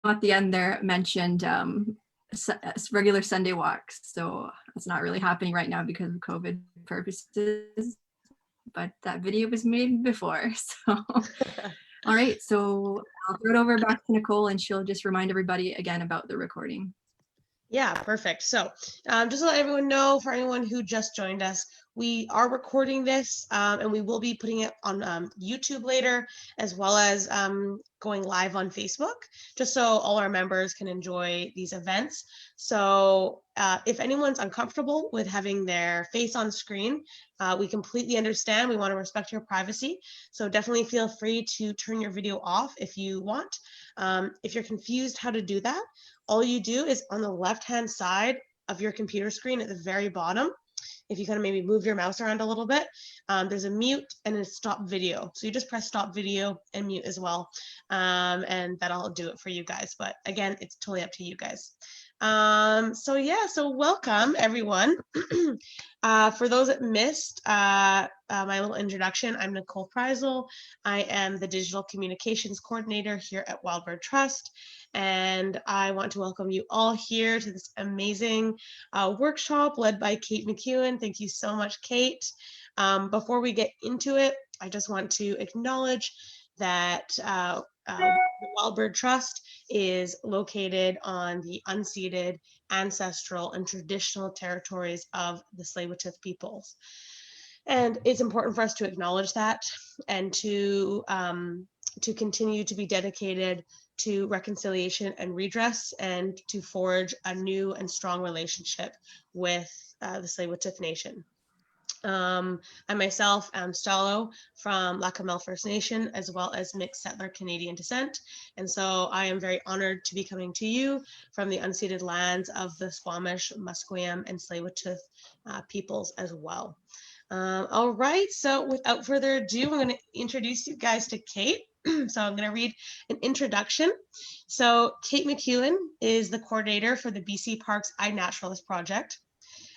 at the end there mentioned regular Sunday walks. So it's not really happening right now because of COVID purposes, but that video was made before. So, all right. So I'll throw it over back to Nicole and she'll just remind everybody again about the recording. Yeah, perfect. So just to let everyone know, for anyone who just joined us, we are recording this and we will be putting it on YouTube later, as well as going live on Facebook, just so all our members can enjoy these events. So if anyone's uncomfortable with having their face on screen, we completely understand. We want to respect your privacy. So definitely feel free to turn your video off if you want. If you're confused how to do that, all you do is on the left-hand side of your computer screen at the very bottom, if you kind of maybe move your mouse around a little bit, there's a mute and a stop video. So you just press stop video and mute as well. And that'll do it for you guys. But again, it's totally up to you guys. So yeah, so welcome everyone. For those that missed my little introduction, I'm Nicole Preisel. I am the Digital Communications Coordinator here at Wildbird Trust. And I want to welcome you all here to this amazing workshop led by Kate McKeown. Thank you so much, Kate. Before we get into it, I just want to acknowledge that the Wildbird Trust is located on the unceded, ancestral, and traditional territories of the Tsleil-Waututh peoples. And it's important for us to acknowledge that and to continue to be dedicated to reconciliation and redress, and to forge a new and strong relationship with the Tsleil-Waututh Nation. I myself am Stalo from Lackamal First Nation, as well as mixed settler Canadian descent. And so I am very honored to be coming to you from the unceded lands of the Squamish, Musqueam, and Tsleil-Waututh peoples as well. All right, so without further ado, I'm going to introduce you guys to Kate. So I'm going to read an introduction. So Kate McKeown is the coordinator for the BC Parks iNaturalist project.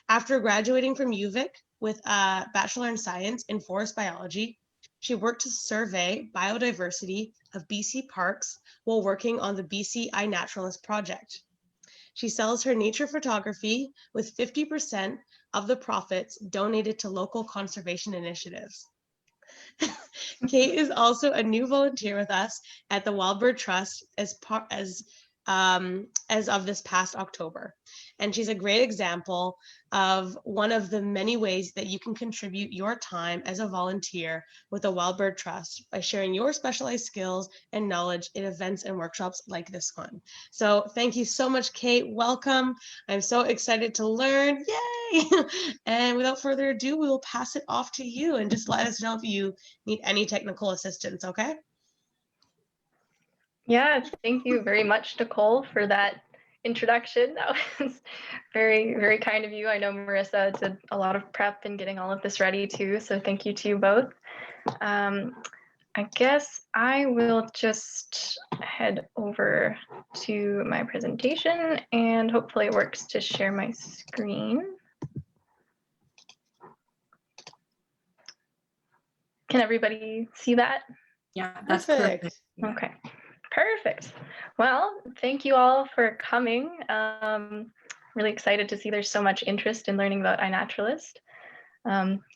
After graduating from UVic with a Bachelor in Science in Forest Biology, she worked to survey biodiversity of BC parks while working on the BC iNaturalist project. She sells her nature photography with 50% of the profits donated to local conservation initiatives. Kate is also a new volunteer with us at the Wildbird Trust as of this past October. And she's a great example of one of the many ways that you can contribute your time as a volunteer with the Wildbird Trust by sharing your specialized skills and knowledge in events and workshops like this one. So thank you so much, Kate. Welcome. I'm so excited to learn. Yay! And without further ado, we will pass it off to you, and just let us know if you need any technical assistance, okay? Yeah, thank you very much, Nicole, for that introduction. That was very, very kind of you. I know Marissa did a lot of prep and getting all of this ready too, so thank you to you both. I guess I will just head over to my presentation, and hopefully it works to share my screen. Can everybody see that? Yeah, that's perfect. Okay. Perfect. Well, thank you all for coming. Really excited to see there's so much interest in learning about iNaturalist.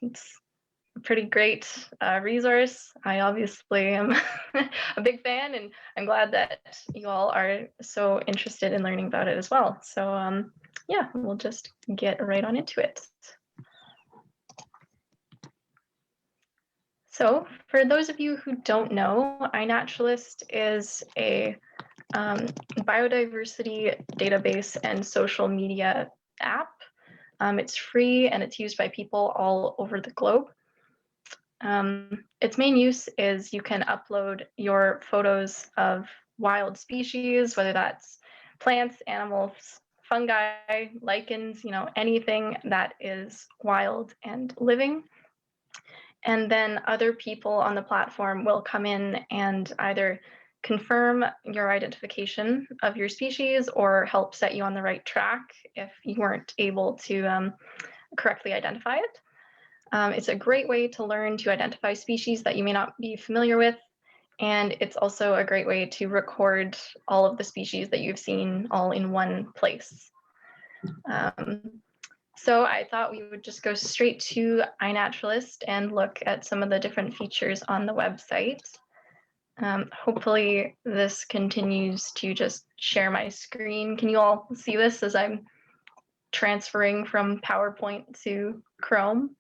It's a pretty great resource. I obviously am a big fan, and I'm glad that you all are so interested in learning about it as well. So yeah, we'll just get right on into it. So for those of you who don't know, iNaturalist is a biodiversity database and social media app. It's free and it's used by people all over the globe. Its main use is you can upload your photos of wild species, whether that's plants, animals, fungi, lichens, anything that is wild and living. And then other people on the platform will come in and either confirm your identification of your species or help set you on the right track if you weren't able to correctly identify it. It's a great way to learn to identify species that you may not be familiar with. And it's also a great way to record all of the species that you've seen all in one place. So I thought we would just go straight to iNaturalist and look at some of the different features on the website. Hopefully this continues to just share my screen. Can you all see this as I'm transferring from PowerPoint to Chrome?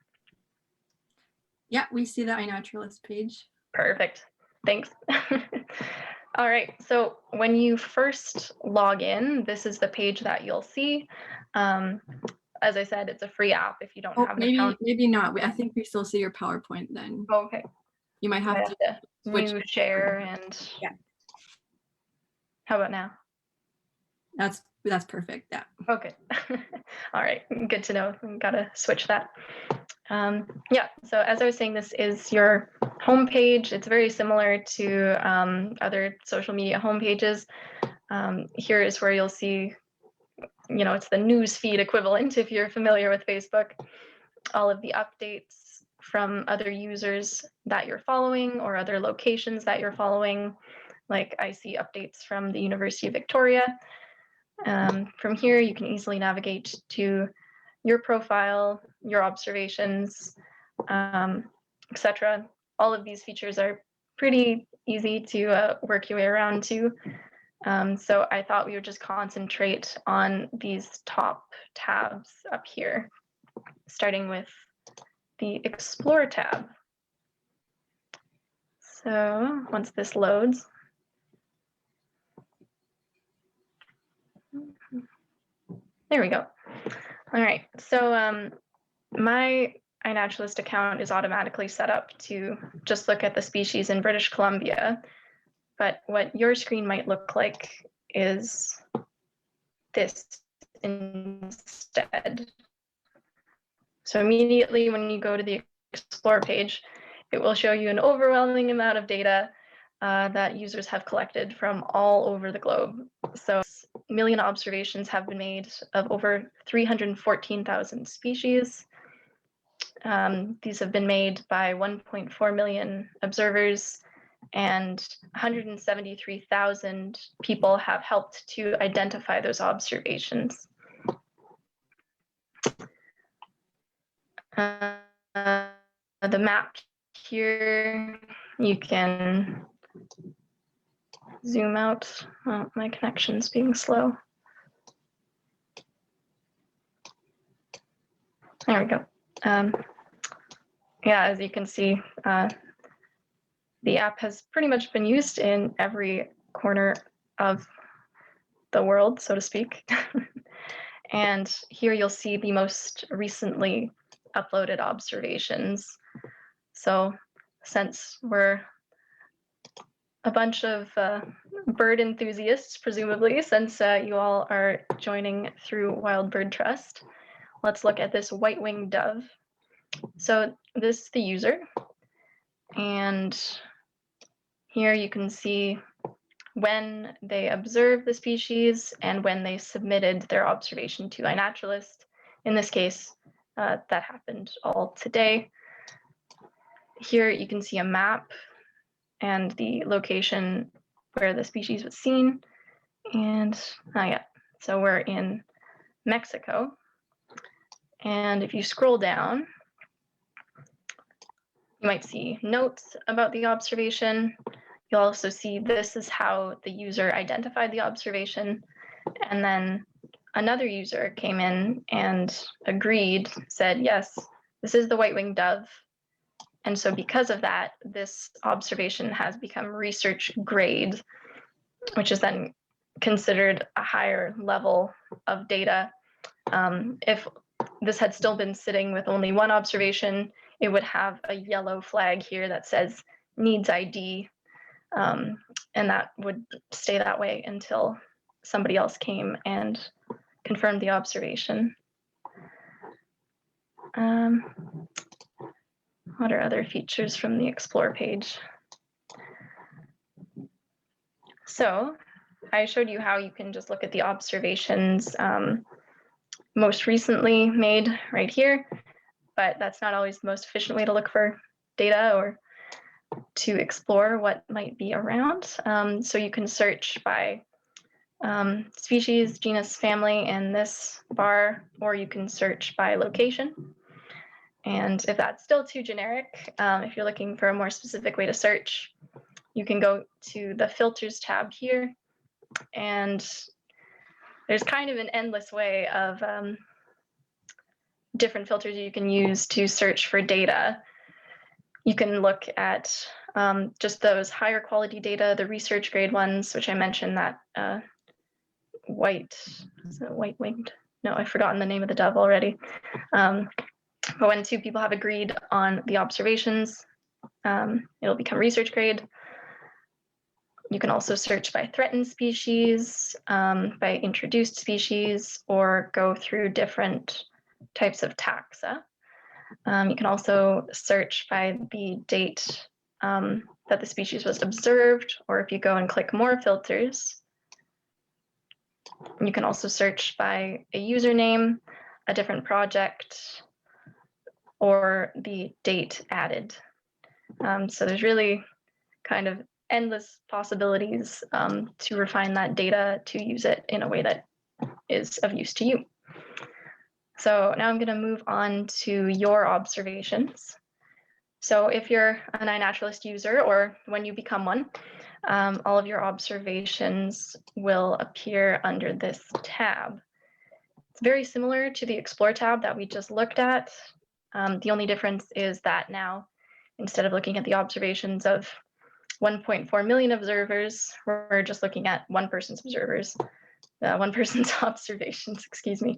Yeah, we see the iNaturalist page. Perfect. Thanks. All right, so when you first log in, this is the page that you'll see. As I said, it's a free app if you don't have an account. Maybe not. I think we still see your PowerPoint then. Okay. You might have to switch. New share and yeah. How about now? That's perfect. Yeah. Okay. All right. Good to know. Gotta switch that. Yeah. So as I was saying, this is your homepage. It's very similar to other social media homepages. Here is where you'll see, it's the news feed equivalent if you're familiar with Facebook. All of the updates from other users that you're following or other locations that you're following. Like I see updates from the University of Victoria. From here, you can easily navigate to your profile, your observations, etc. All of these features are pretty easy to work your way around to. So I thought we would just concentrate on these top tabs up here, starting with the Explore tab. So once this loads, there we go. All right, so my iNaturalist account is automatically set up to just look at the species in British Columbia, but what your screen might look like is this instead. So immediately when you go to the Explore page, it will show you an overwhelming amount of data that users have collected from all over the globe. So 1 million observations have been made of over 314,000 species. These have been made by 1.4 million observers, and 173,000 people have helped to identify those observations. The map here, you can zoom out. Oh, my connection's being slow. There we go. Yeah, as you can see, the app has pretty much been used in every corner of the world, so to speak. And here you'll see the most recently uploaded observations. So since we're a bunch of bird enthusiasts, presumably, since you all are joining through Wild Bird Trust, let's look at this white-winged dove. So this is the user, and here you can see when they observed the species and when they submitted their observation to iNaturalist. In this case, that happened all today. Here you can see a map and the location where the species was seen. And so we're in Mexico. And if you scroll down, you might see notes about the observation. You'll also see this is how the user identified the observation. And then another user came in and agreed, said, yes, this is the white-winged dove. And so because of that, this observation has become research grade, which is then considered a higher level of data. If this had still been sitting with only one observation, it would have a yellow flag here that says needs ID, and that would stay that way until somebody else came and confirmed the observation. What are other features from the Explore page? So I showed you how you can just look at the observations most recently made right here, but that's not always the most efficient way to look for data or to explore what might be around. So you can search by species, genus, family in this bar, or you can search by location. And if that's still too generic, if you're looking for a more specific way to search, you can go to the filters tab here. And there's kind of an endless way of different filters you can use to search for data. You can look at just those higher quality data, the research grade ones, which I mentioned, that white-winged? No, I've forgotten the name of the dove already. But when two people have agreed on the observations, it'll become research grade. You can also search by threatened species, by introduced species, or go through different types of taxa. You can also search by the date that the species was observed, or if you go and click more filters, you can also search by a username, a different project, or the date added. So there's really kind of endless possibilities to refine that data to use it in a way that is of use to you. So now I'm going to move on to your observations. So if you're an iNaturalist user, or when you become one, all of your observations will appear under this tab. It's very similar to the Explore tab that we just looked at. The only difference is that now, instead of looking at the observations of 1.4 million observers, we're just looking at one person's observations, excuse me.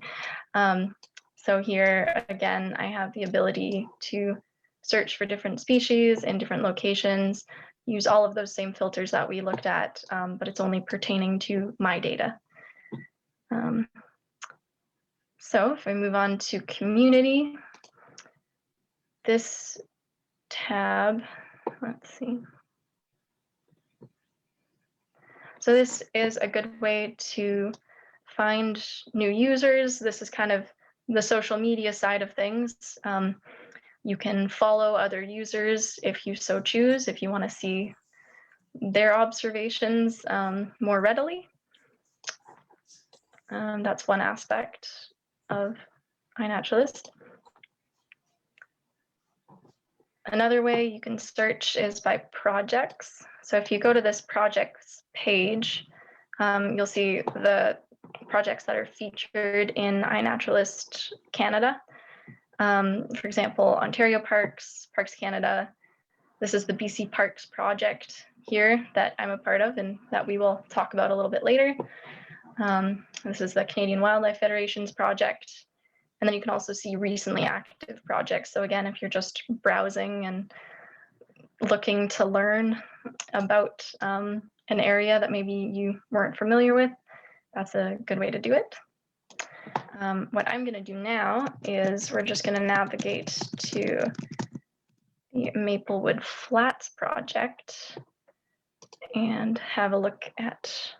So here, again, I have the ability to search for different species in different locations, use all of those same filters that we looked at, but it's only pertaining to my data. So if I move on to community, this tab, let's see. So this is a good way to find new users. This is kind of the social media side of things. You can follow other users if you so choose, if you want to see their observations more readily. That's one aspect of iNaturalist. Another way you can search is by projects. So if you go to this projects page, you'll see the projects that are featured in iNaturalist Canada. For example, Ontario Parks, Parks Canada. This is the BC Parks project here that I'm a part of and that we will talk about a little bit later. This is the Canadian Wildlife Federation's project. And then you can also see recently active projects. So again, if you're just browsing and looking to learn about an area that maybe you weren't familiar with, that's a good way to do it. What I'm going to do now is we're just going to navigate to the Maplewood Flats project and have a look at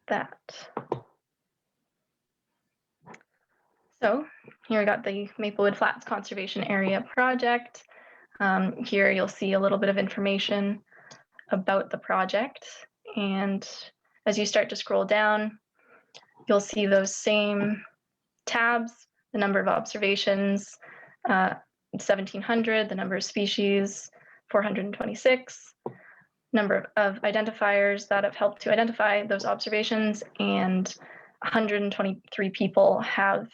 that. So here we got the Maplewood Flats Conservation Area project. Here you'll see a little bit of information about the project. And as you start to scroll down, you'll see those same tabs, the number of observations, 1,700, the number of species, 426, number of identifiers that have helped to identify those observations, and 123 people have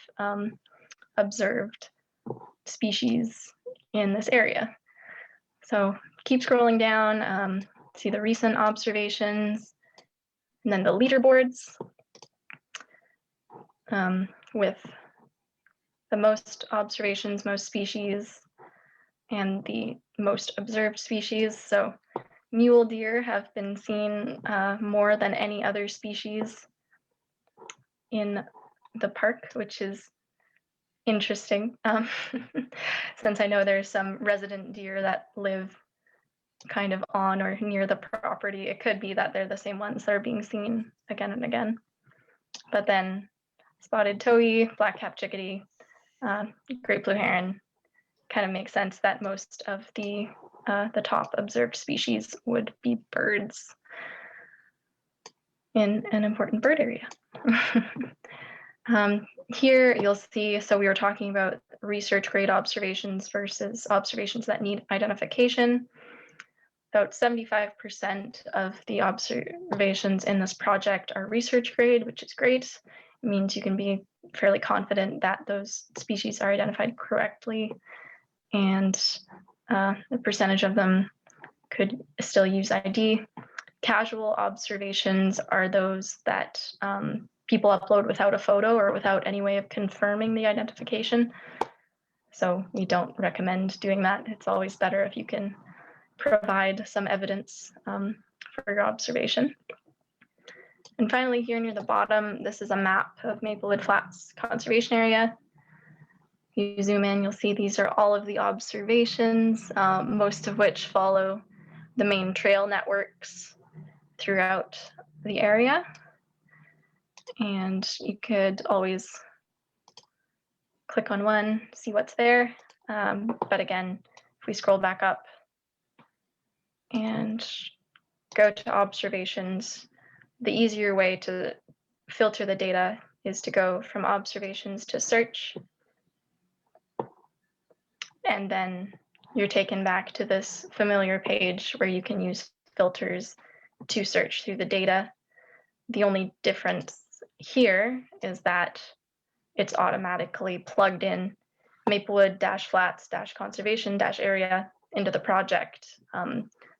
observed species in this area. So keep scrolling down, see the recent observations, and then the leaderboards with the most observations, most species, and the most observed species. So mule deer have been seen more than any other species in the park, which is interesting, since I know there's some resident deer that live kind of on or near the property. It could be that they're the same ones that are being seen again and again. But then spotted towhee, black-capped chickadee, great blue heron, kind of makes sense that most of the the top observed species would be birds in an important bird area. Here you'll see, so we were talking about research grade observations versus observations that need identification. About 75% of the observations in this project are research grade, which is great. It means you can be fairly confident that those species are identified correctly, and the percentage of them could still use ID. Casual observations are those that people upload without a photo or without any way of confirming the identification. So we don't recommend doing that. It's always better if you can provide some evidence for your observation. And finally, here near the bottom, this is a map of Maplewood Flats Conservation Area. If you zoom in, you'll see these are all of the observations, most of which follow the main trail networks throughout the area. And you could always click on one, see what's there. But again, if we scroll back up and go to observations, the easier way to filter the data is to go from observations to search. And then you're taken back to this familiar page where you can use filters to search through the data. The only difference here is that it's automatically plugged in Maplewood-flats-conservation-area into the project.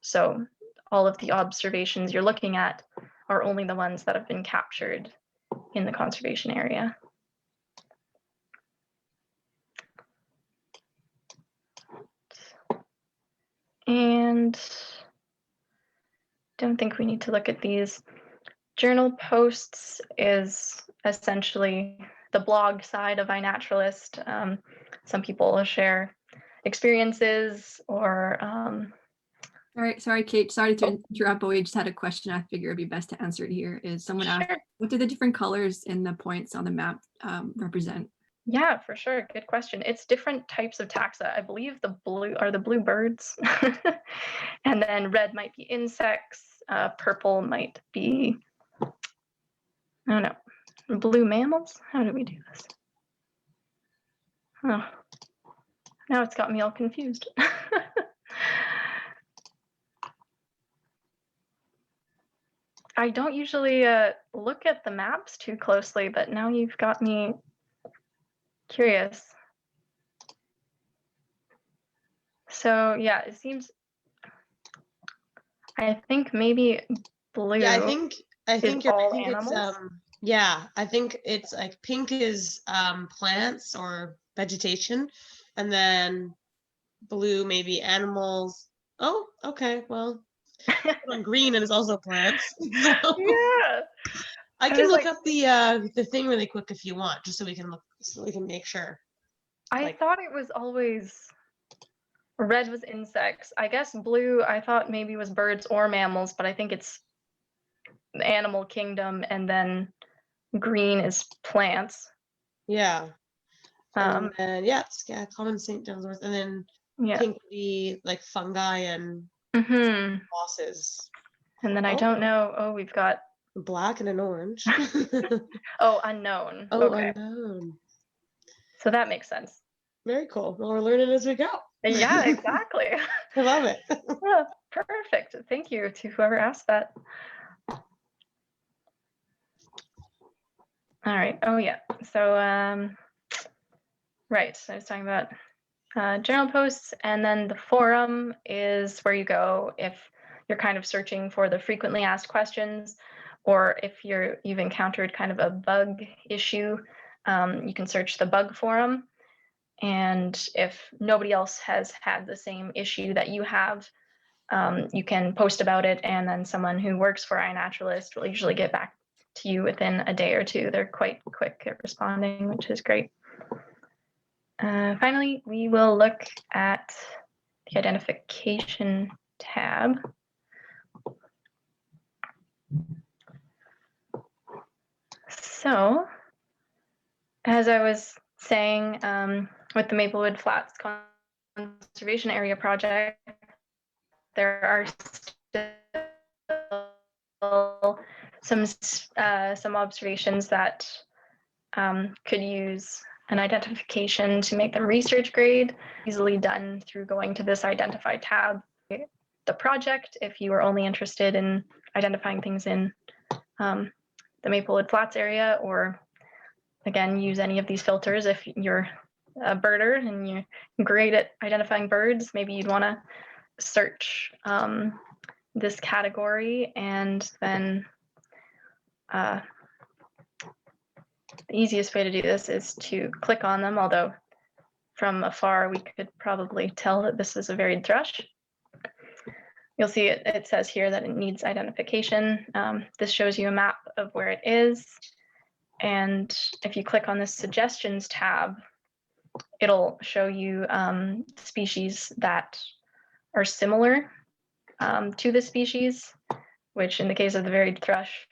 So all of the observations you're looking at are only the ones that have been captured in the conservation area. And don't think we need to look at these. Journal posts is essentially the blog side of iNaturalist. Some people share experiences or Sorry, Kate. Sorry to interrupt, but we just had a question. I figure it'd be best to answer it here. Is someone asked, what do the different colors in the points on the map represent? Yeah, for sure. Good question. It's different types of taxa. I believe the blue are the blue birds, and then red might be insects. Purple might be, I don't know, blue mammals. How do we do this? Oh, now it's got me all confused. I don't usually look at the maps too closely, but now you've got me curious. So yeah, it seems, I think maybe blue. Yeah, I think all it's animals? yeah, I think it's like pink is plants or vegetation, and then blue maybe animals. Oh, okay, well, on green and it's also plants. So Yeah. I I can was look like- up the thing really quick if you want, just so we can make sure. I thought it was always red was insects. I guess blue I thought maybe was birds or mammals, but I think it's the animal kingdom, and then green is plants. Yeah. And then Um, common St. John's wort, and then yeah. pink would be like fungi and mosses. And then I don't know. Oh, we've got Black and an orange. oh, unknown. Oh, Okay. unknown. So that makes sense. Very cool. Well, we're learning as we go. Yeah, exactly. I love it. Oh, perfect. Thank you to whoever asked that. All right. Oh, yeah. So, right. So I was talking about journal posts, and then the forum is where you go if you're kind of searching for the frequently asked questions, or if you've encountered kind of a bug issue, you can search the bug forum. And if nobody else has had the same issue that you have, you can post about it, and then someone who works for iNaturalist will usually get back to you within a day or two. They're quite quick at responding, which is great. Finally, we will look at the identification tab. So, as I was saying, with the Maplewood Flats Conservation Area project, there are still some observations that could use an identification to make them research grade, easily done through going to this Identify tab. The project, if you are only interested in identifying things in the Maplewood Flats area, or again, use any of these filters if you're a birder and you're great at identifying birds. Maybe you'd want to search this category, and then the easiest way to do this is to click on them, although from afar we could probably tell that this is a varied thrush. You'll see it says here that it needs identification. This shows you a map of where it is. And if you click on this suggestions tab, it'll show you species that are similar to the species, which in the case of the varied thrush,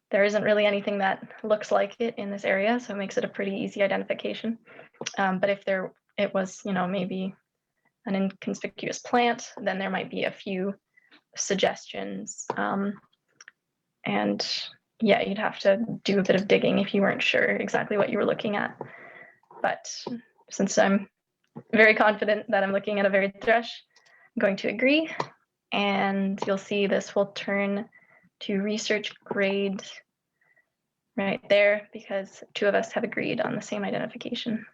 there isn't really anything that looks like it in this area, so it makes it a pretty easy identification. But if it was, maybe an inconspicuous plant, then there might be a few suggestions. And yeah, you'd have to do a bit of digging if you weren't sure exactly what you were looking at. But since I'm very confident that I'm looking at a varied thrush, I'm going to agree. And you'll see this will turn to research grade right there because two of us have agreed on the same identification.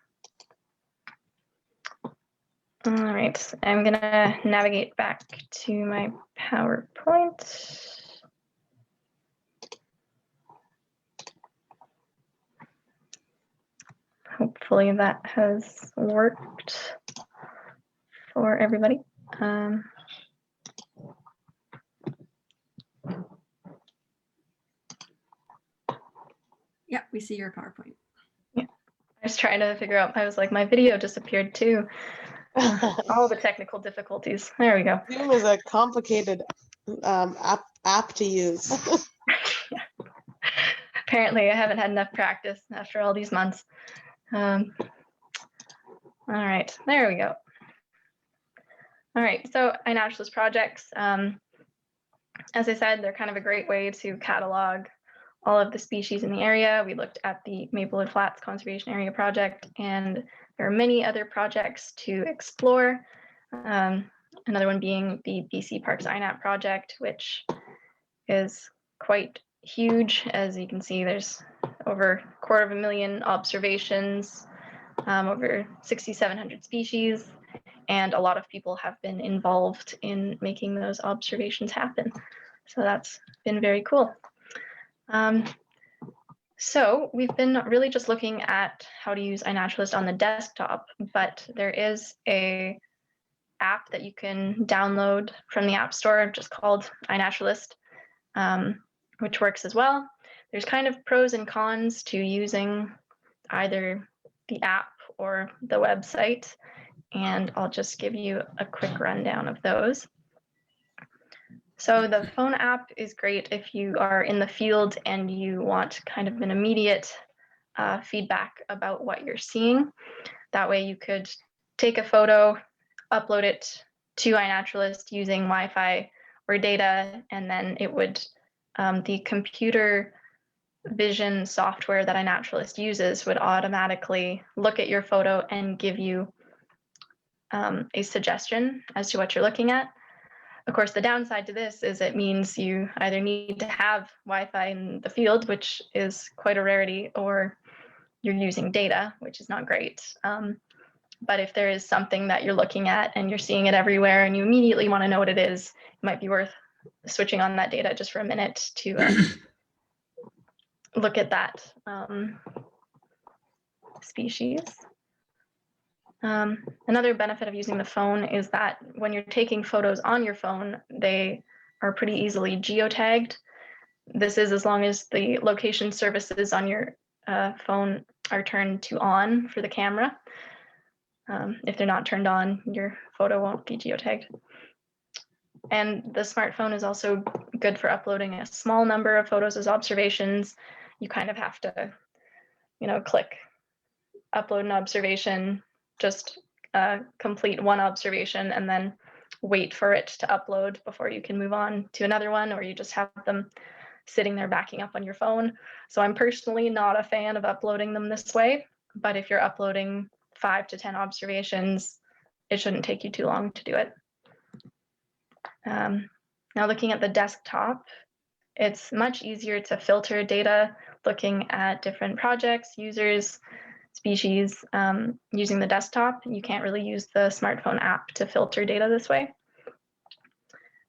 All right, I'm gonna navigate back to my PowerPoint. Hopefully that has worked for everybody. Yeah, we see your PowerPoint. Yeah, I was trying to figure out, I was like, my video disappeared too. All the technical difficulties. There we go. Zoom is a complicated app to use. Yeah. Apparently I haven't had enough practice after all these months. All right, there we go. All right, so iNaturalist projects, as I said, they're kind of a great way to catalog all of the species in the area. We looked at the Maplewood Flats Conservation Area project, and there are many other projects to explore. Another one being the BC Parks Inapp project, which is quite huge. As you can see, there's over 250,000 observations, over 6,700 species, and a lot of people have been involved in making those observations happen. So that's been very cool. So we've been really just looking at how to use iNaturalist on the desktop, but there is a app that you can download from the App Store just called iNaturalist, which works as well. There's kind of pros and cons to using either the app or the website, and I'll just give you a quick rundown of those. So the phone app is great if you are in the field and you want kind of an immediate feedback about what you're seeing. That way you could take a photo, upload it to iNaturalist using Wi-Fi or data, and then it would, the computer vision software that iNaturalist uses would automatically look at your photo and give you a suggestion as to what you're looking at. Of course, the downside to this is it means you either need to have Wi-Fi in the field, which is quite a rarity, or you're using data, which is not great. But if there is something that you're looking at and you're seeing it everywhere and you immediately want to know what it is, it might be worth switching on that data just for a minute to look at that species. Another benefit of using the phone is that when you're taking photos on your phone, they are pretty easily geotagged. This is as long as the location services on your phone are turned to on for the camera. If they're not turned on, your photo won't be geotagged. And the smartphone is also good for uploading a small number of photos as observations. You kind of have to, click upload an observation, just complete one observation, and then wait for it to upload before you can move on to another one, or you just have them sitting there backing up on your phone. So I'm personally not a fan of uploading them this way, but if you're uploading 5 to 10 observations, it shouldn't take you too long to do it. Now looking at the desktop, it's much easier to filter data looking at different projects, users, species using the desktop. You can't really use the smartphone app to filter data this way.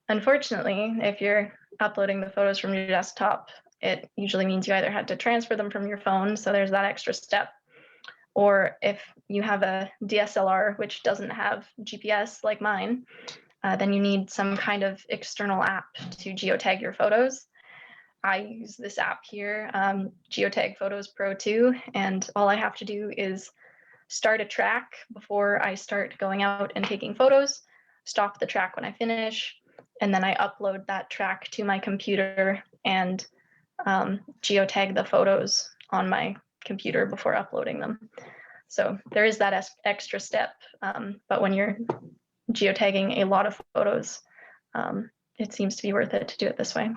Unfortunately, if you're uploading the photos from your desktop, it usually means you either had to transfer them from your phone, so there's that extra step, or if you have a DSLR which doesn't have GPS like mine, then you need some kind of external app to geotag your photos. I use this app here, Geotag Photos Pro 2, and all I have to do is start a track before I start going out and taking photos, stop the track when I finish, and then I upload that track to my computer and geotag the photos on my computer before uploading them. So there is that extra step, but when you're geotagging a lot of photos, it seems to be worth it to do it this way.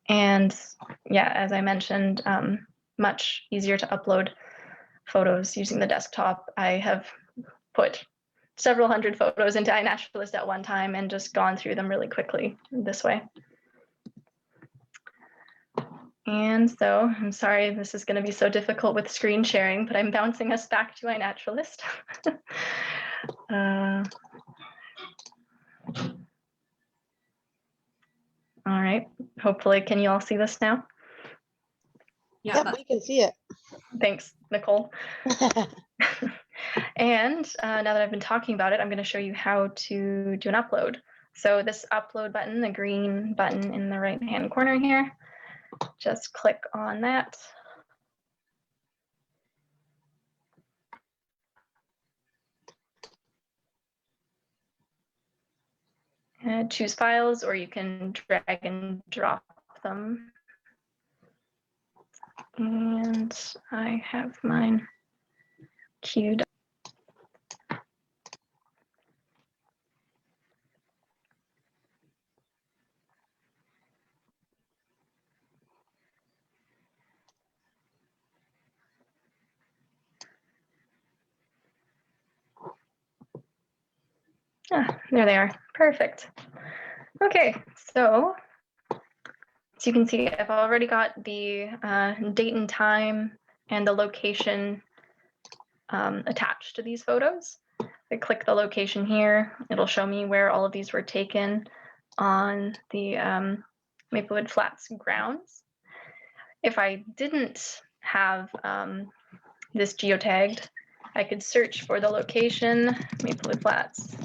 And yeah, as I mentioned, much easier to upload photos using the desktop. I have put several hundred photos into iNaturalist at one time and just gone through them really quickly this way. And so I'm sorry this is going to be so difficult with screen sharing, but I'm bouncing us back to iNaturalist. All right, hopefully, can you all see this now? Yeah, Yep, we can see it. Thanks, Nicole. And now that I've been talking about it, I'm going to show you how to do an upload. So this upload button, the green button in the right-hand corner here, just click on that. And choose files, or you can drag and drop them. And I have mine queued. Ah, there they are. Perfect. Okay, so as you can see, I've already got the date and time and the location attached to these photos. I click the location here, it'll show me where all of these were taken on the Maplewood Flats grounds. If I didn't have this geotagged, I could search for the location, Maplewood Flats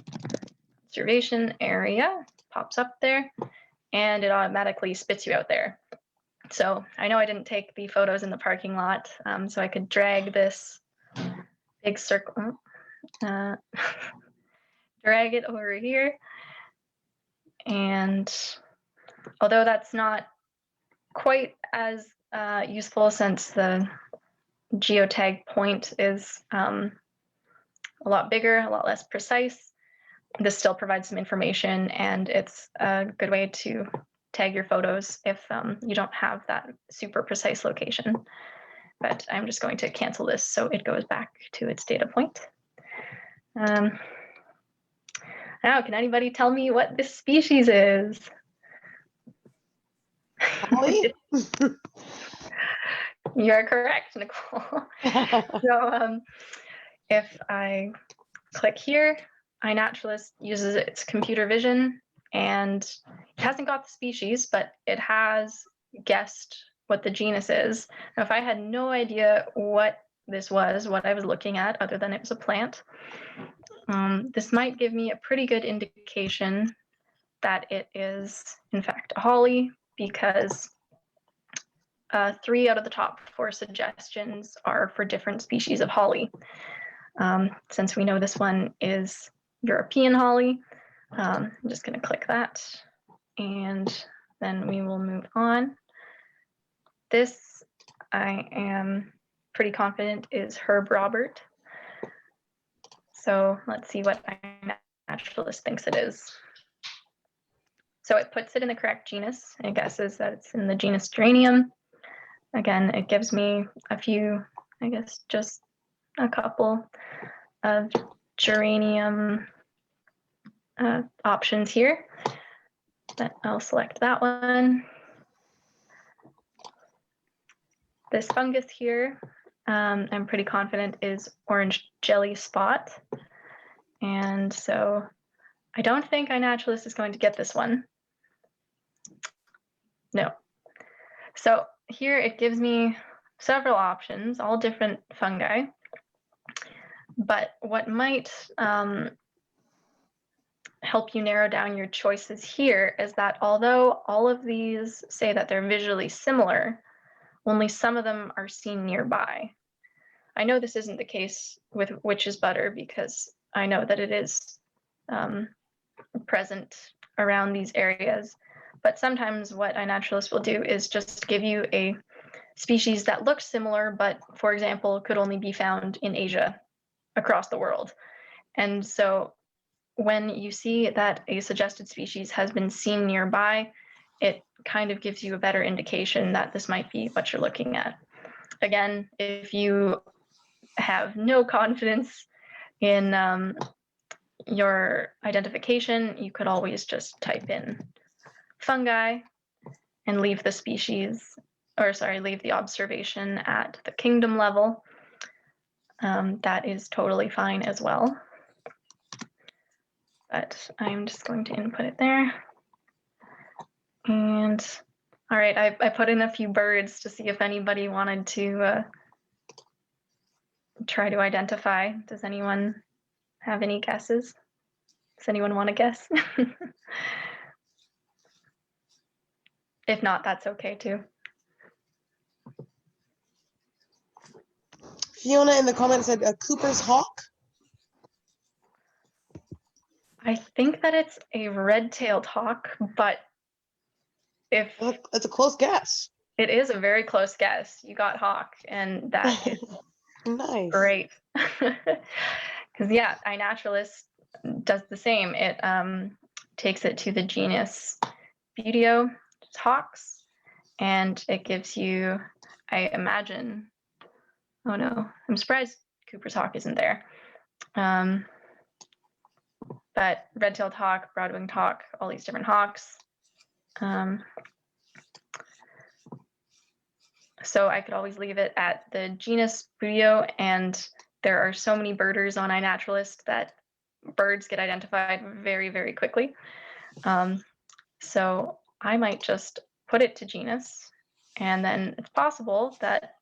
observation area, pops up there, and it automatically spits you out there. So I know I didn't take the photos in the parking lot, so I could drag this big circle, drag it over here. And although that's not quite as useful, since the geotag point is a lot bigger, a lot less precise, this still provides some information, and it's a good way to tag your photos if you don't have that super precise location. But I'm just going to cancel this so it goes back to its data point. Now, can anybody tell me what this species is? Holly? You're correct, Nicole. So if I click here, iNaturalist uses its computer vision, and it hasn't got the species, but it has guessed what the genus is. Now, if I had no idea what this was, what I was looking at, other than it was a plant, this might give me a pretty good indication that it is, in fact, a holly, because 3 out of the top 4 suggestions are for different species of holly. Since we know this one is European holly, I'm just going to click that, and then we will move on. This, I am pretty confident, is Herb Robert. So let's see what iNaturalist thinks it is. So it puts it in the correct genus. It guesses that it's in the genus Geranium. Again, it gives me a few, I guess, just a couple of geranium options here. But I'll select that one. This fungus here, I'm pretty confident is orange jelly spot. And so I don't think iNaturalist is going to get this one. No. So here it gives me several options, all different fungi. But what might help you narrow down your choices here is that although all of these say that they're visually similar, only some of them are seen nearby. I know this isn't the case with witch's butter because I know that it is present around these areas, but sometimes what iNaturalist will do is just give you a species that looks similar, but for example, could only be found in Asia across the world. And so when you see that a suggested species has been seen nearby, it kind of gives you a better indication that this might be what you're looking at. Again, if you have no confidence in your identification, you could always just type in fungi and leave the species, or sorry, leave the observation at the kingdom level. That is totally fine as well. But I'm just going to input it there. And all right, I put in a few birds to see if anybody wanted to try to identify. Does anyone have any guesses? Does anyone want to guess? If not, that's okay too. Fiona in the comments said a Cooper's hawk. I think that it's a red-tailed hawk, but if That's a close guess. it is a very close guess, you got hawk, and that is Nice. great. Because yeah, iNaturalist does the same. It takes it to the genus Buteo, hawks, and it gives you, I imagine, oh no, I'm surprised Cooper's hawk isn't there. But red-tailed hawk, broad-winged hawk, all these different hawks. So I could always leave it at the genus Buteo, and there are so many birders on iNaturalist that birds get identified very, very quickly. So I might just put it to genus, and then it's possible that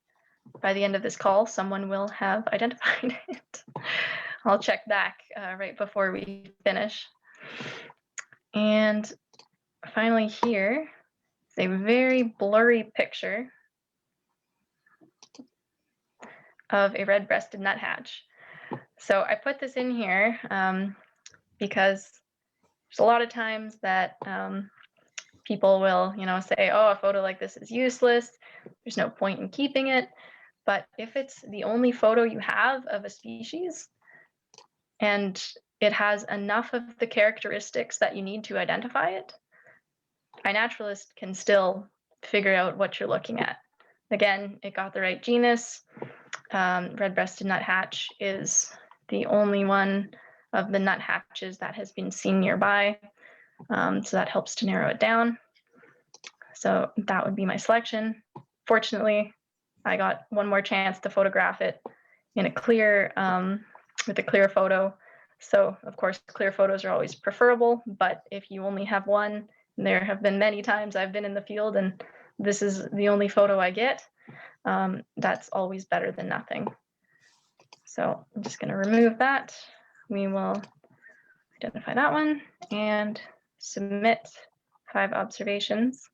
by the end of this call, someone will have identified it. I'll check back right before we finish. And finally here is a very blurry picture of a red-breasted nuthatch. So I put this in here because there's a lot of times that people will, say, oh, a photo like this is useless. There's no point in keeping it. But if it's the only photo you have of a species and it has enough of the characteristics that you need to identify it, iNaturalist can still figure out what you're looking at. Again, it got the right genus. Red-breasted nuthatch is the only one of the nuthatches that has been seen nearby. So that helps to narrow it down. So that would be my selection. Fortunately, I got one more chance to photograph it in a clear, with a clear photo. So of course, clear photos are always preferable, but if you only have one, and there have been many times I've been in the field and this is the only photo I get, that's always better than nothing. So I'm just going to remove that. We will identify that one and submit 5 observations.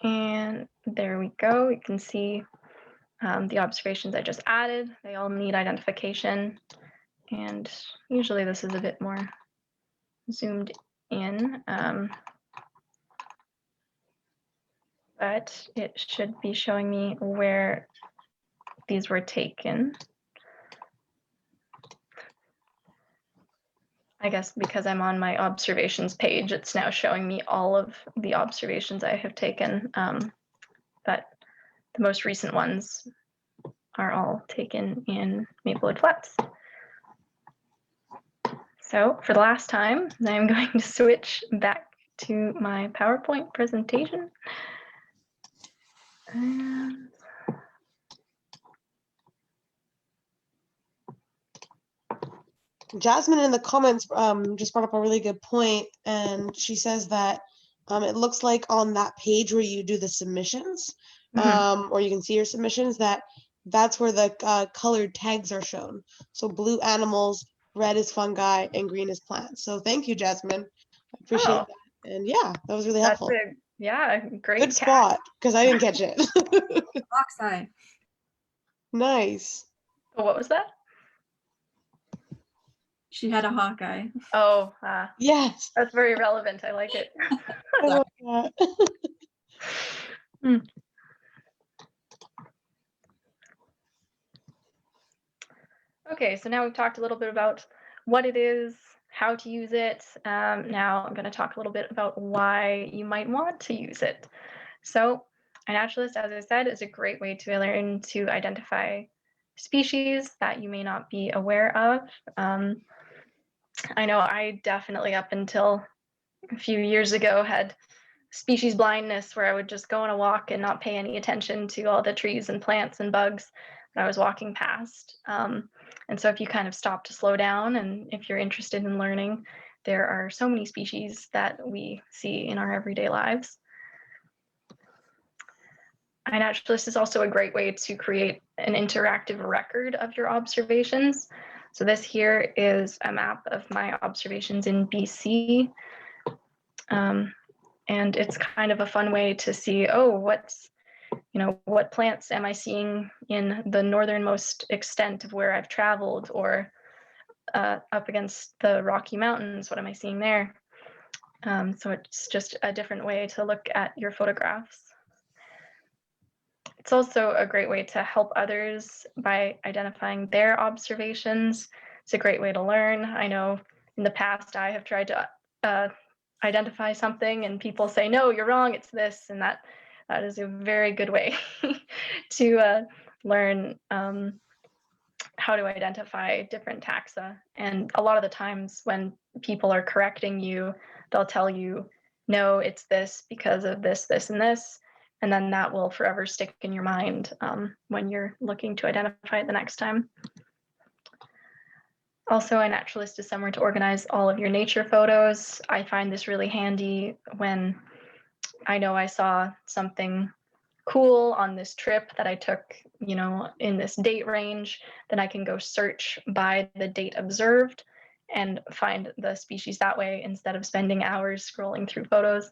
And there we go. You can see the observations I just added. They all need identification. And usually this is a bit more zoomed in. but it should be showing me where these were taken. I guess because I'm on my observations page, it's now showing me all of the observations I have taken, but the most recent ones are all taken in Maplewood Flats. So for the last time, I'm going to switch back to my PowerPoint presentation. And Jasmine in the comments just brought up a really good point, and she says that it looks like on that page where you do the submissions, or you can see your submissions, that's where the colored tags are shown. So blue animals, red is fungi, and green is plants. So thank you, Jasmine. I appreciate that. And yeah, that was really helpful. Yeah, great Good spot, because I didn't catch it. Oxide. Nice. Oh, what was that? She had a hawkeye. Oh, Yes. that's very relevant. I like it. I love that. Okay, so now we've talked a little bit about what it is, how to use it. Now I'm going to talk a little bit about why you might want to use it. So iNaturalist, as I said, is a great way to learn to identify species that you may not be aware of. I know I definitely, up until a few years ago, had species blindness, where I would just go on a walk and not pay any attention to all the trees and plants and bugs that I was walking past. And so if you kind of stop to slow down, and if you're interested in learning, there are so many species that we see in our everyday lives. iNaturalist is also a great way to create an interactive record of your observations. So this here is a map of my observations in BC. And it's kind of a fun way to see, oh, what plants am I seeing in the northernmost extent of where I've traveled, or up against the Rocky Mountains, what am I seeing there? So it's just a different way to look at your photographs. It's also a great way to help others by identifying their observations. It's a great way to learn. I know in the past I have tried to identify something and people say, no, you're wrong, it's this, and that is a very good way to learn how to identify different taxa. And a lot of the times when people are correcting you, they'll tell you, no, it's this because of this, this, and this. And then that will forever stick in your mind when you're looking to identify it the next time. Also, iNaturalist is somewhere to organize all of your nature photos. I find this really handy when I know I saw something cool on this trip that I took, in this date range. Then I can go search by the date observed and find the species that way, instead of spending hours scrolling through photos.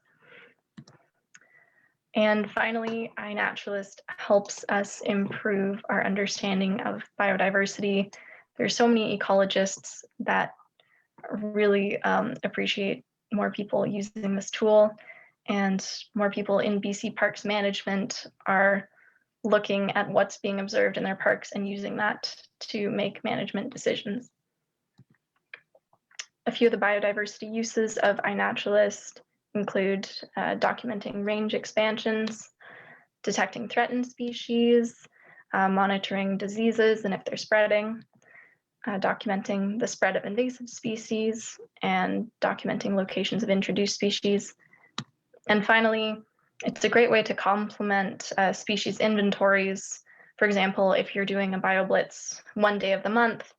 And finally, iNaturalist helps us improve our understanding of biodiversity. There's so many ecologists that really appreciate more people using this tool, and more people in BC Parks Management are looking at what's being observed in their parks and using that to make management decisions. A few of the biodiversity uses of iNaturalist include documenting range expansions, detecting threatened species, monitoring diseases and if they're spreading, documenting the spread of invasive species, and documenting locations of introduced species. And finally, it's a great way to complement species inventories. For example, if you're doing a BioBlitz one day of the month,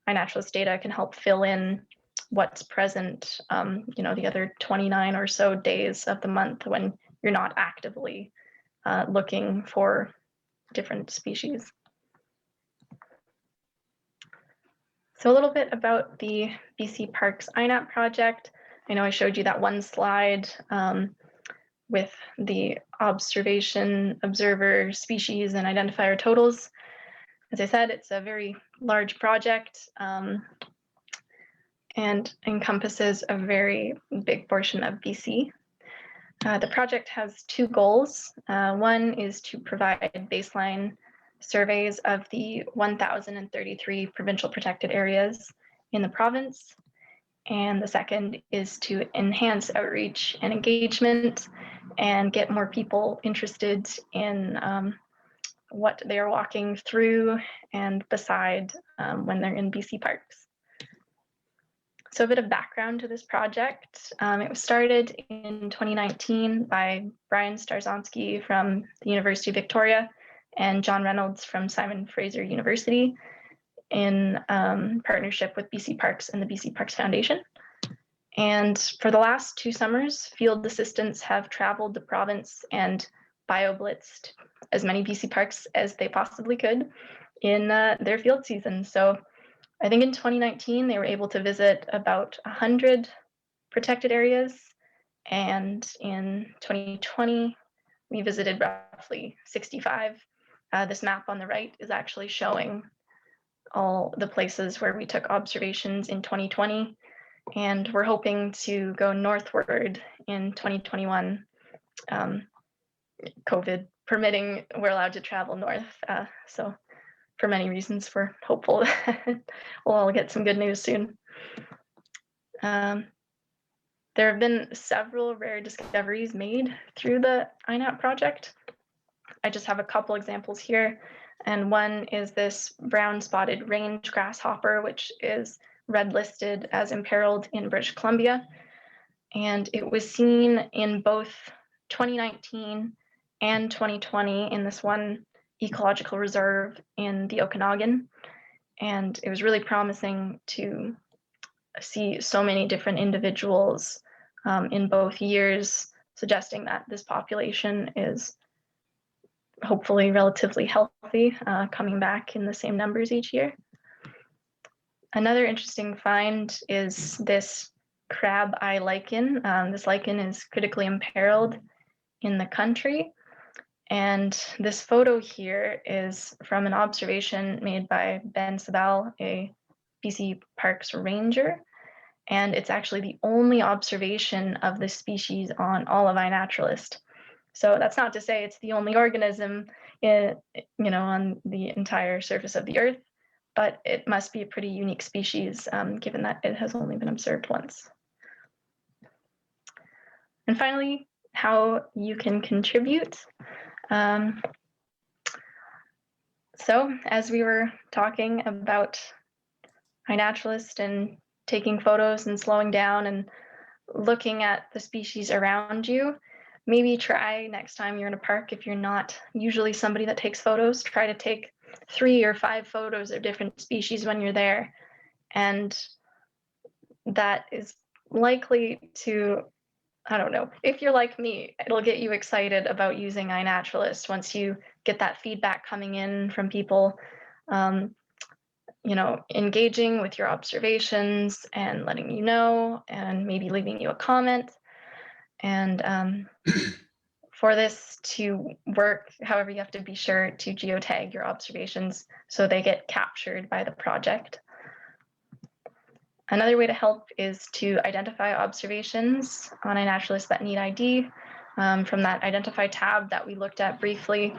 iNaturalist data can help fill in what's present, the other 29 or so days of the month when you're not actively looking for different species. So a little bit about the BC Parks Inapp project. I know I showed you that one slide with the observation, observer, species, and identifier totals. As I said, it's a very large project and encompasses a very big portion of BC. The project has two goals. One is to provide baseline surveys of the 1,033 provincial protected areas in the province. And the second is to enhance outreach and engagement and get more people interested in what they're walking through and beside when they're in BC parks. So a bit of background to this project. It was started in 2019 by Brian Starzonsky from the University of Victoria and John Reynolds from Simon Fraser University in partnership with BC Parks and the BC Parks Foundation. And for the last 2 summers, field assistants have traveled the province and bio-blitzed as many BC parks as they possibly could in their field season. So I think in 2019, they were able to visit about 100 protected areas. And in 2020, we visited roughly 65. This map on the right is actually showing all the places where we took observations in 2020. And we're hoping to go northward in 2021. COVID permitting, we're allowed to travel north. So for many reasons, we're hopeful that we'll all get some good news soon. There have been several rare discoveries made through the Inapp project. I just have a couple examples here. And one is this brown spotted range grasshopper, which is red listed as imperiled in British Columbia. And it was seen in both 2019 and 2020 in this one ecological reserve in the Okanagan. And it was really promising to see so many different individuals in both years, suggesting that this population is hopefully relatively healthy, coming back in the same numbers each year. Another interesting find is this crab eye lichen. This lichen is critically imperiled in the country. And this photo here is from an observation made by Ben Sabal, a BC Parks ranger. And it's actually the only observation of this species on all of iNaturalist. So that's not to say it's the only organism on the entire surface of the Earth, but it must be a pretty unique species given that it has only been observed once. And finally, how you can contribute. So as we were talking about iNaturalist and taking photos and slowing down and looking at the species around you, maybe try next time you're in a park, if you're not usually somebody that takes photos, try to take 3 or 5 photos of different species when you're there. And that is likely to, I don't know, if you're like me, it'll get you excited about using iNaturalist once you get that feedback coming in from people, engaging with your observations and letting you know, and maybe leaving you a comment. And for this to work, however, you have to be sure to geotag your observations so they get captured by the project. Another way to help is to identify observations on iNaturalist that need ID. From that Identify tab that we looked at briefly,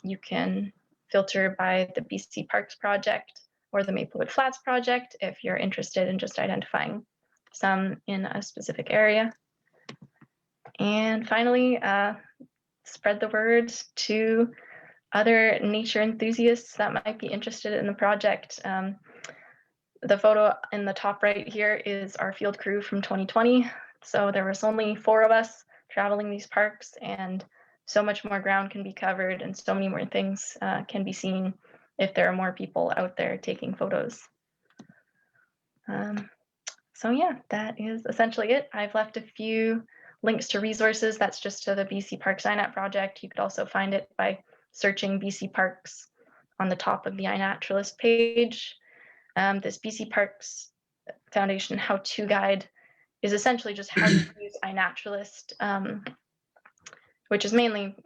you can filter by the BC Parks Project or the Maplewood Flats Project if you're interested in just identifying some in a specific area. And finally, spread the word to other nature enthusiasts that might be interested in the project. The photo in the top right here is our field crew from 2020. So there was only 4 of us traveling these parks, and so much more ground can be covered and so many more things can be seen if there are more people out there taking photos. So yeah, that is essentially it. I've left a few links to resources. That's just to the BC Parks Inapp project. You could also find it by searching BC Parks on the top of the iNaturalist page. This BC Parks Foundation how-to guide is essentially just how to use iNaturalist, which is mainly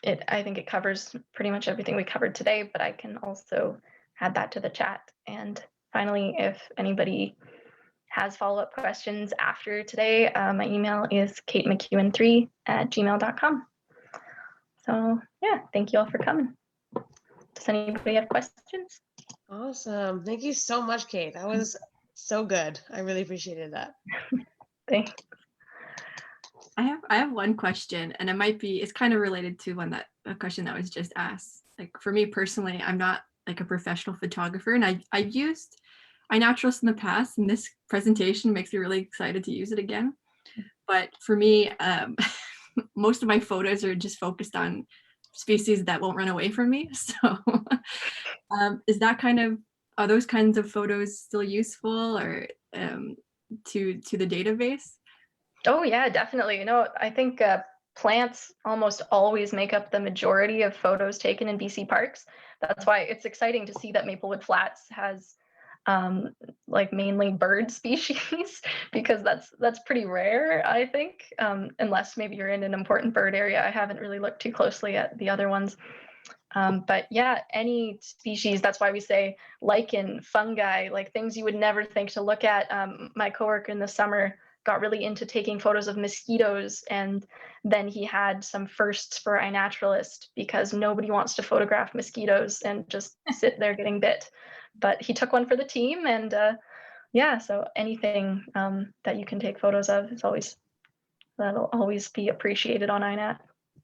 it. I think it covers pretty much everything we covered today, but I can also add that to the chat. And finally, if anybody has follow-up questions after today, my email is katemckeown3@gmail.com. So yeah, thank you all for coming. Does anybody have questions? Awesome. Thank you so much, Kate. That was so good. I really appreciated that. Thanks. I have one question, and it's kind of related to a question that was just asked. Like for me personally, I'm not like a professional photographer, and I've used iNaturalist in the past, and this presentation makes me really excited to use it again. But for me, most of my photos are just focused on species that won't run away from me. So is that are those kinds of photos still useful, or to the database? Oh yeah, definitely. I think plants almost always make up the majority of photos taken in BC parks. That's why it's exciting to see that Maplewood Flats has like mainly bird species, because that's pretty rare, I think, unless maybe you're in an important bird area. I haven't really looked too closely at the other ones. But yeah, any species, that's why we say lichen, fungi, like things you would never think to look at. My coworker in the summer got really into taking photos of mosquitoes, and then he had some firsts for iNaturalist because nobody wants to photograph mosquitoes and just sit there getting bit. But he took one for the team, and yeah, so anything that you can take photos of that'll always be appreciated on iNat.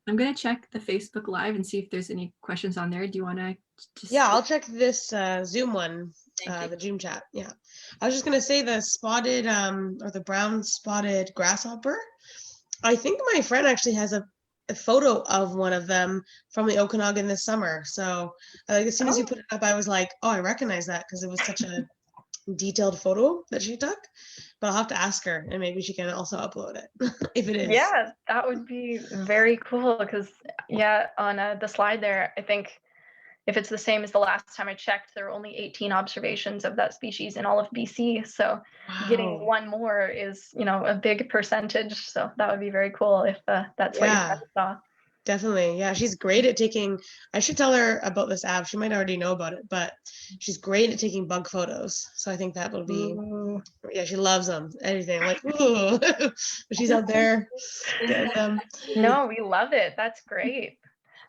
I'm gonna check the Facebook Live and see if there's any questions on there. Do you want to just? Yeah, I'll check this Zoom one, the Zoom chat. Yeah, I was just gonna say the spotted or the brown spotted grasshopper. I think my friend actually has a photo of one of them from the Okanagan this summer. So like as soon as you put it up, I was like, oh, I recognize that because it was such a detailed photo that she took. But I'll have to ask her, and maybe she can also upload it if it is. Yeah, that would be very cool, because yeah, on the slide there, I think if it's the same as the last time I checked, there were only 18 observations of that species in all of BC. So getting one more is, a big percentage. So that would be very cool if that's what your friend saw. Definitely. Yeah, she's great at taking, I should tell her about this app. She might already know about it, but she's great at taking bug photos. So I think that will be, yeah, she loves them, everything. Like, ooh, she's out there getting them. No, we love it. That's great.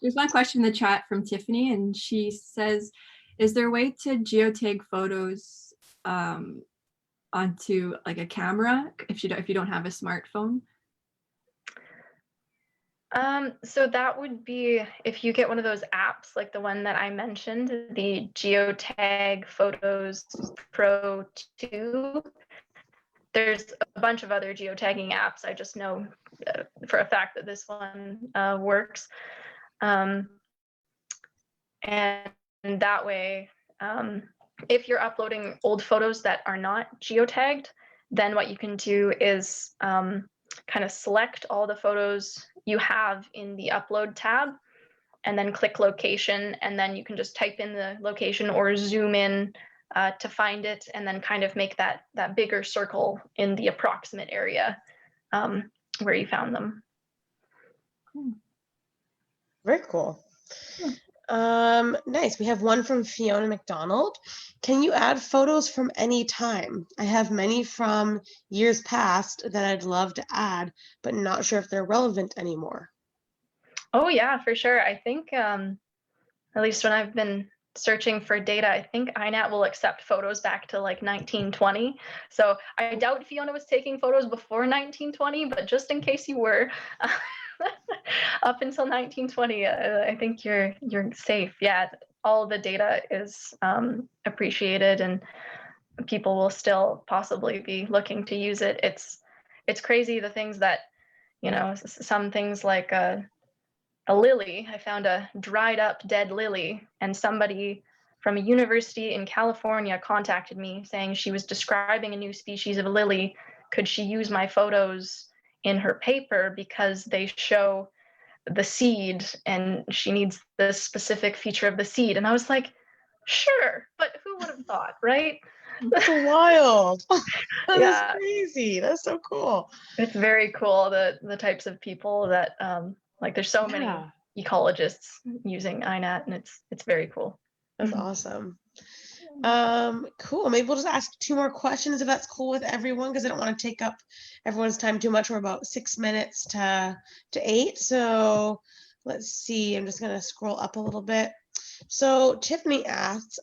There's one question in the chat from Tiffany, and she says, is there a way to geotag photos onto like a camera if you don't have a smartphone? So that would be if you get one of those apps, like the one that I mentioned, the Geotag Photos Pro 2. There's a bunch of other geotagging apps. I just know for a fact that this one works. And that way, if you're uploading old photos that are not geotagged, then what you can do is kind of select all the photos you have in the upload tab, and then click location, and then you can just type in the location or zoom in to find it, and then kind of make that bigger circle in the approximate area where you found them. Very cool. Nice. We have one from Fiona McDonald. Can you add photos from any time? I have many from years past that I'd love to add, but not sure if they're relevant anymore. Oh yeah, for sure. I think at least when I've been searching for data, I think iNat will accept photos back to like 1920. So I doubt Fiona was taking photos before 1920, but just in case you were, up until 1920, I think you're safe. Yeah, all the data is appreciated, and people will still possibly be looking to use it. It's crazy the things that, some things like a lily. I found a dried up dead lily, and somebody from a university in California contacted me saying she was describing a new species of lily. Could she use my photos in her paper because they show the seed and she needs this specific feature of the seed? And I was like, sure, but who would have thought, right? That's wild. That's Yeah, crazy. That's so cool. it's very cool, the types of people that like there's so many ecologists using iNat, and it's very cool. That's awesome. Cool. Maybe we'll just ask 2 more questions if that's cool with everyone, because I don't want to take up everyone's time too much. We're about 6 minutes to 8. So let's see. I'm just gonna scroll up a little bit. So Tiffany asks,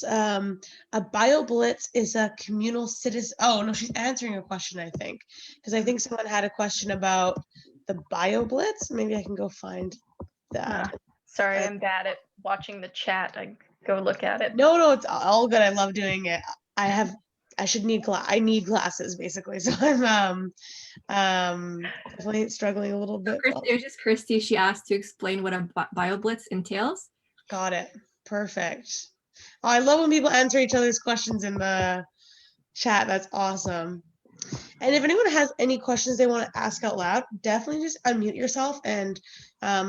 a BioBlitz is a communal citizen. Oh no, she's answering a question, I think, because I think someone had a question about the BioBlitz. Maybe I can go find that. Sorry, I'm bad at watching the chat. I go look at it. No, it's all good. I love doing it. I need glasses basically. So I'm definitely struggling a little bit. It was just Christy. She asked to explain what a BioBlitz entails. Got it. Perfect. Oh, I love when people answer each other's questions in the chat. That's awesome. And if anyone has any questions they want to ask out loud, definitely just unmute yourself and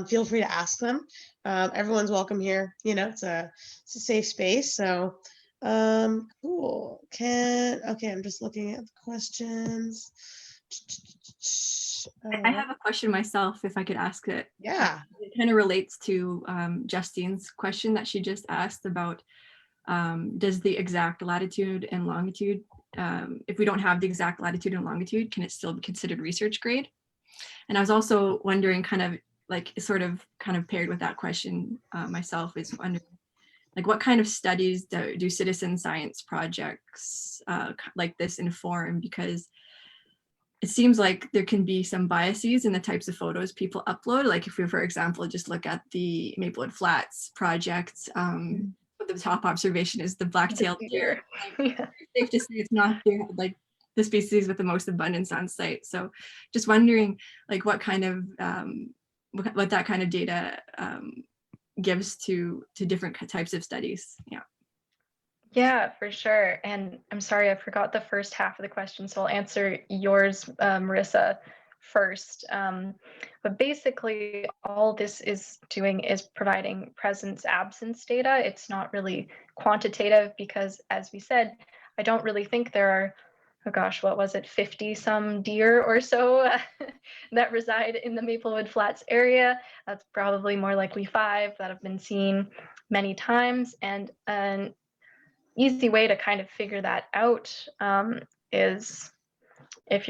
feel free to ask them. Everyone's welcome here. You know, it's a safe space. So cool. Okay, I'm just looking at the questions. I have a question myself, if I could ask it. Yeah. It kind of relates to Justine's question that she just asked about does the exact latitude and longitude, if we don't have the exact latitude and longitude, can it still be considered research grade? And I was also wondering, kind of paired with that question myself, is wondering, like, what kind of studies do citizen science projects like this inform? Because it seems like there can be some biases in the types of photos people upload. Like if we, for example, just look at the Maplewood Flats project, the top observation is the black-tailed deer. Yeah. Safe to say it's not like the species with the most abundance on site. So just wondering, like, what kind of what that kind of data gives to different types of studies. Yeah, for sure. And I'm sorry, I forgot the first half of the question, so I'll answer yours, Marissa, first. But basically, all this is doing is providing presence-absence data. It's not really quantitative because, as we said, I don't really think there are, oh gosh, what was it, 50 some deer or so that reside in the Maplewood Flats area. That's probably more likely 5 that have been seen many times. And an easy way to kind of figure that out is if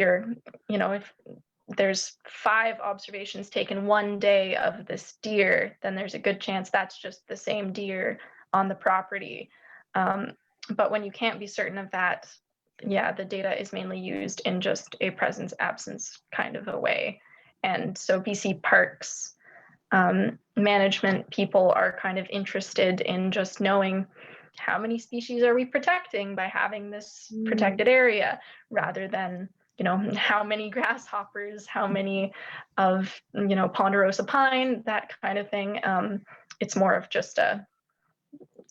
there's 5 observations taken one day of this deer, then there's a good chance that's just the same deer on the property. But when you can't be certain of that, yeah, the data is mainly used in just a presence absence kind of a way. And so BC Parks management people are kind of interested in just knowing how many species are we protecting by having this protected area, rather than, how many grasshoppers, how many of, ponderosa pine, that kind of thing. It's more of just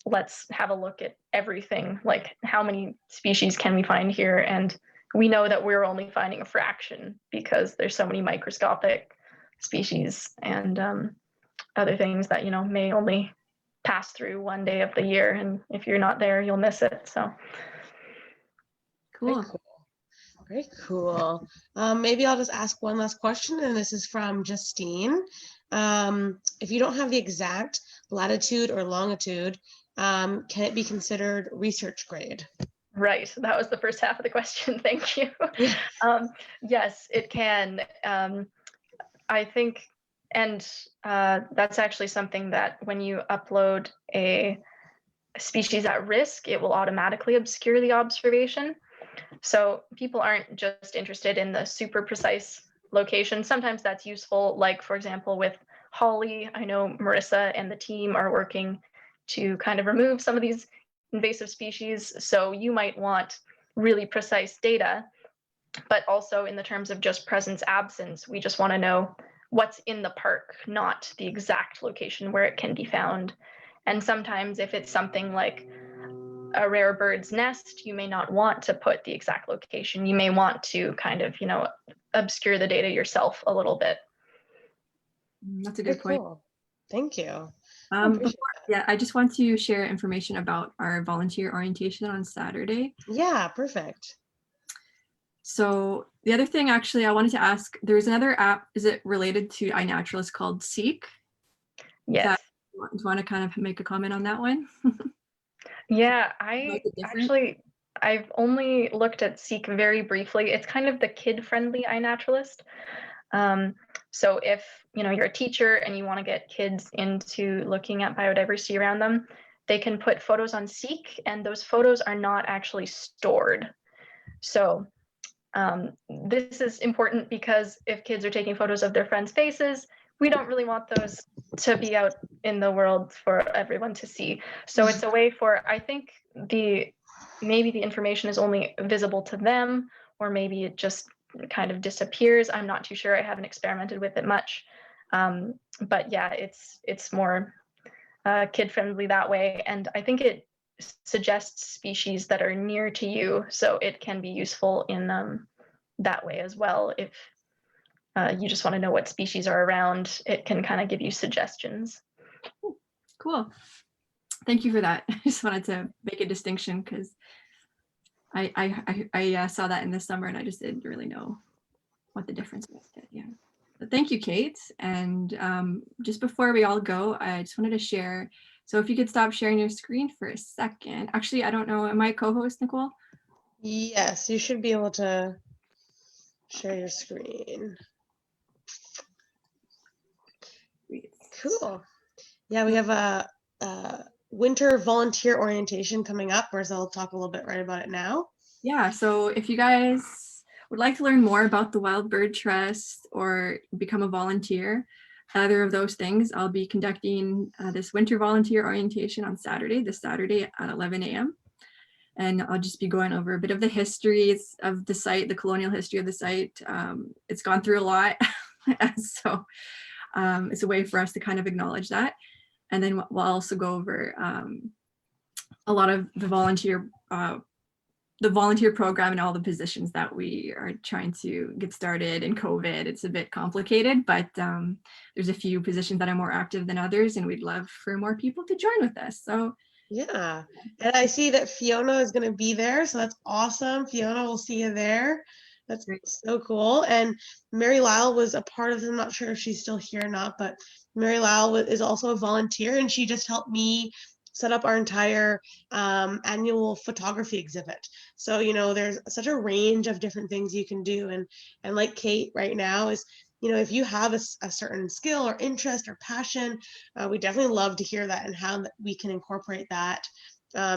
let's have a look at everything, like how many species can we find here? And we know that we're only finding a fraction because there's so many microscopic species and other things that, may only pass through one day of the year, and if you're not there, you'll miss it. So cool. Very cool. Maybe I'll just ask one last question, and this is from Justine. If you don't have the exact latitude or longitude, can it be considered research grade? Right, that was the first half of the question. Thank you. Yes, it can. I think, and that's actually something that when you upload a species at risk, it will automatically obscure the observation. So people aren't just interested in the super precise location. Sometimes that's useful, like for example with holly, I know Marissa and the team are working to kind of remove some of these invasive species. So you might want really precise data, but also in the terms of just presence absence, we just want to know what's in the park, not the exact location where it can be found. And sometimes if it's something like a rare bird's nest, you may not want to put the exact location. You may want to kind of, obscure the data yourself a little bit. That's a good point. Cool. Thank you. I just want to share information about our volunteer orientation on Saturday. Yeah, perfect. So the other thing, actually, I wanted to ask, there's another app, is it related to iNaturalist called Seek? Yes. Do you want to kind of make a comment on that one? Yeah, About the difference? actually, I've only looked at Seek very briefly. It's kind of the kid-friendly iNaturalist. So if you're a teacher and you want to get kids into looking at biodiversity around them, they can put photos on Seek, and those photos are not actually stored. So this is important because if kids are taking photos of their friends' faces, we don't really want those to be out in the world for everyone to see. So it's a way for, I think maybe the information is only visible to them, or maybe it just kind of disappears. I'm not too sure. I haven't experimented with it much. But yeah, it's more kid friendly that way. And I think it suggests species that are near to you. So it can be useful in that way as well. If you just want to know what species are around, it can kind of give you suggestions. Cool. Thank you for that. I just wanted to make a distinction because I saw that in the summer and I just didn't really know what the difference was. But yeah. But thank you, Kate. And just before we all go, I just wanted to share. So if you could stop sharing your screen for a second. Actually, I don't know. Am I co-host, Nicole? Yes, you should be able to share your screen. Cool. Yeah, we have a winter volunteer orientation coming up, whereas I'll talk a little bit right about it now. Yeah, so if you guys would like to learn more about the Wild Bird Trust or become a volunteer, either of those things, I'll be conducting this winter volunteer orientation on Saturday, this Saturday at 11 a.m. And I'll just be going over a bit of the history of the site, the colonial history of the site. It's gone through a lot, so it's a way for us to kind of acknowledge that. And then we'll also go over a lot of the volunteer program and all the positions that we are trying to get started in COVID. It's a bit complicated, but there's a few positions that are more active than others, and we'd love for more people to join with us. So yeah, and I see that Fiona is going to be there, so that's awesome. Fiona, we'll see you there. That's great. so cool. And Mary Lyle was a part of it. I'm not sure if she's still here or not, but Mary Lyle is also a volunteer, and she just helped me set up our entire annual photography exhibit. So there's such a range of different things you can do, and like Kate right now is, if you have a certain skill or interest or passion, we definitely love to hear that and how we can incorporate that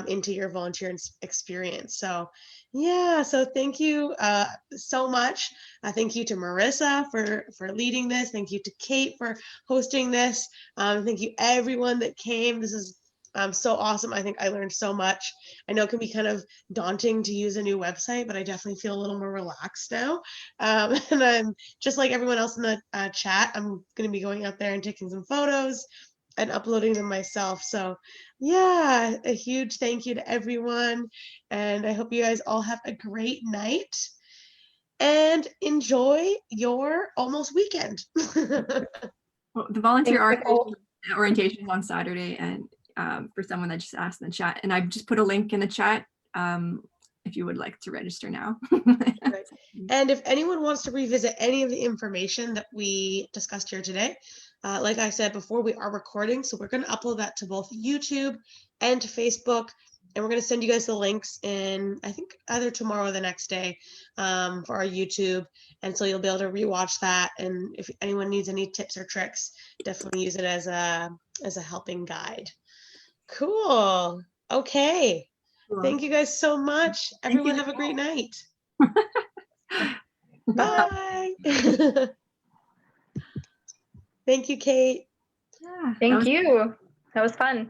into your volunteer experience. So yeah, so thank you so much. Thank you to Marissa for leading this. Thank you to Kate for hosting this. Thank you everyone that came. This is so awesome. I think I learned so much. I know it can be kind of daunting to use a new website, but I definitely feel a little more relaxed now. And I'm just like everyone else in the chat, I'm going to be going out there and taking some photos and uploading them myself. So yeah, a huge thank you to everyone. And I hope you guys all have a great night and enjoy your almost weekend. Well, the volunteer Thanks, Nicole. orientation is on Saturday, and for someone that just asked in the chat, and I've just put a link in the chat if you would like to register now. Right. And if anyone wants to revisit any of the information that we discussed here today, like I said before, we are recording, so we're going to upload that to both YouTube and to Facebook, and we're going to send you guys the links in, I think, either tomorrow or the next day for our YouTube, and so you'll be able to rewatch that. And if anyone needs any tips or tricks, definitely use it as a helping guide. Cool. Okay. Cool. Thank you guys so much. Everyone have a great night. Bye. Thank you, Kate. Yeah, Thank you. That was fun.